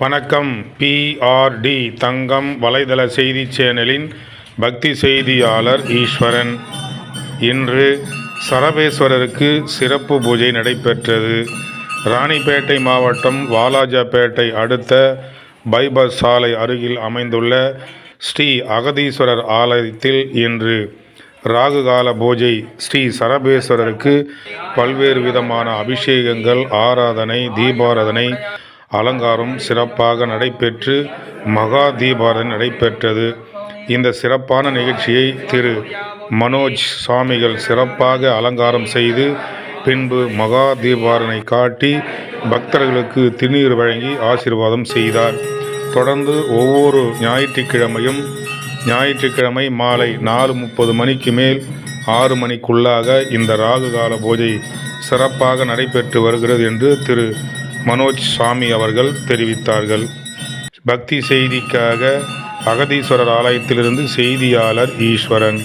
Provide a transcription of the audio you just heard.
வணக்கம். PRD தங்கம் வலைதள செய்தி சேனலின் பக்தி செய்தியாளர் ஈஸ்வரன். இன்று சரபேஸ்வரருக்கு சிறப்பு பூஜை நடைபெற்றது. ராணிப்பேட்டை மாவட்டம் வாலாஜாபேட்டை அடுத்த பைபாஸ் சாலை அருகில் அமைந்துள்ள ஸ்ரீ அகதீஸ்வரர் ஆலயத்தில் இன்று ராகுகால பூஜை. ஸ்ரீ சரபேஸ்வரருக்கு பல்வேறு விதமான அபிஷேகங்கள், ஆராதனை, தீபாராதனை, அலங்காரம் சிறப்பாக நடைபெற்று மகா தீபாராதனை நடைபெற்றது. இந்த சிறப்பான நிகழ்ச்சியை திரு மனோஜ் சுவாமிகள் சிறப்பாக அலங்காரம் செய்து பின்பு மகா தீபாராதனை காட்டி பக்தர்களுக்கு திருநீர் வழங்கி ஆசீர்வாதம் செய்தார். தொடர்ந்து ஒவ்வொரு ஞாயிற்றுக்கிழமை மாலை 4:30 மணிக்கு மேல் 6 மணிக்குள்ளாக இந்த ராகுகால பூஜை சிறப்பாக நடைபெற்று வருகிறது என்று திரு மனோஜ் சாமி அவர்கள் தெரிவித்தார்கள். பக்தி செய்திக்காக அகதீஸ்வரர் ஆலயத்திலிருந்து செய்தியாளர் ஈஸ்வரன்.